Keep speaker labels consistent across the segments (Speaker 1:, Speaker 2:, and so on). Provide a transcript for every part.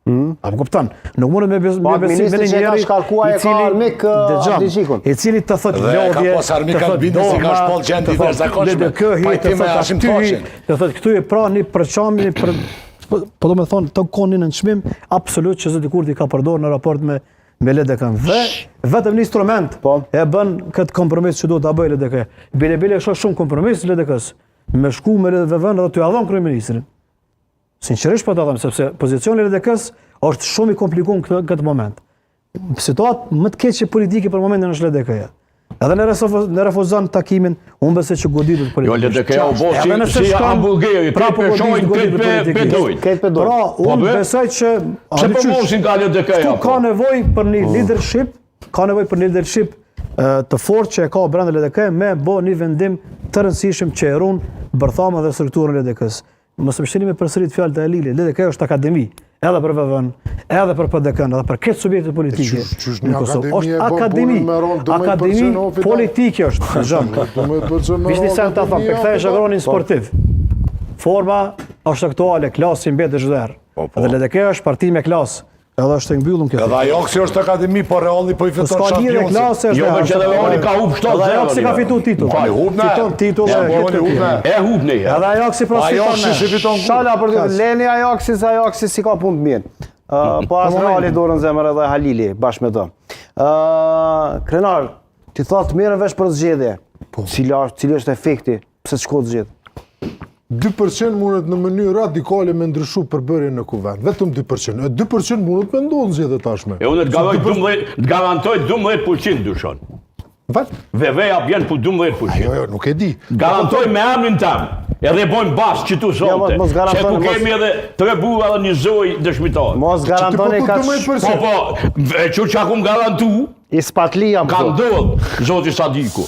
Speaker 1: A më kupton? Nuk mundet me besim me njëri i cili të thotë lodhje, të thotë doma, të thotë këtu e pra një përqami, po do me thonë të konin në nëshmim, absolut që Zoti Kurti ka përdorur në raport me LDK-n. Dhe vetëm një instrument e bën këtë kompromis që duhet ta bëjë LDK. Bile është shumë kompromis LDK-s. Me shku me vëvën dhe të jadhon kryeministrin. Sinqerisht po ta them, sepse pozicioni i LDK-s është shumë i komplikuar në këtë moment. Situatë më të keqe politike për momentin është LDK-ja. Edhe në refuzon takimin, unë besoj që goditur politikisht.
Speaker 2: Jo, LDK-ja u bo si hamburgeri, këtë
Speaker 1: Pra, unë besoj që
Speaker 2: Pse po mosin ka LDK-ja?
Speaker 1: Këtu ka nevojë për një leadership, të fortë që e ka brenda LDK me bë një vendim të rëndësishëm që e ruan bërthama dhe strukturën e LDK-s. Mos e përsërini me përsërit fjalët e Alilit, LDK është akademi, edhe për VV-n, edhe për PDK-n, edhe për këtë subjekte politike. Është akademi politike është, zhëm. Vishni sen të thonë, për këta e shëgronin sportiv. Forma është aktuale, klasi mbetë çdoherë. Dhe LDK është parti me klasë. Edhe është e mbyllur kjo.
Speaker 3: Edhe Ajaxi është akademi, po Reali po i fiton
Speaker 1: Champions.
Speaker 2: Jo, me që Reali ka hub 7-0.
Speaker 1: Edhe Ajaxi ka fituar titull. Fiton titull.
Speaker 2: E hub ne.
Speaker 1: Edhe Ajaxi
Speaker 3: fiton.
Speaker 4: Shala për të leni Ajaxi si ka punë të mirë. Po as Reali dorën zemër edhe Halili bashkë me to. Krenar, ti thotë merren vesh për zgjedhje. Cili është efekti? Pse shkon zgjedhje?
Speaker 3: 2% mundet në mënyrë radikale me ndryshu përbërjen në kuvend. Vetëm 2%. 2% mundet me ndodhë zgjedhje tashme.
Speaker 2: E unë të garantoj 12% dyshon.
Speaker 3: Val?
Speaker 2: VV-ja bjen për 12%.
Speaker 3: Jo, nuk e di.
Speaker 2: Garantoj me emrin tam. Edhe bojmë bashkë që tu sonte. Se ku kemi edhe 3 burra dhe një zoj dëshmitar.
Speaker 4: Mos garantoni ka
Speaker 2: që akum garantu,
Speaker 4: i spatli jam
Speaker 2: ka ndodhë Zoti Sadiku.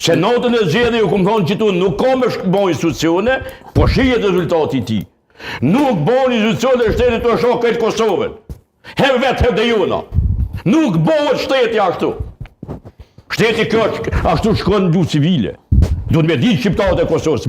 Speaker 2: Se notën e zgjedhje ju këmë thonë që tu nuk ka me shkëbon institucione, po shihet rezultati ti. Nuk bon institucione shtetit të shokë këtë Kosovën. Her vetë, her dhe jona. Nuk bohet shteti ashtu. Shteti kjo ashtu shkon në gjuhë civile. Duhet me ditë shqiptarët e Kosovës.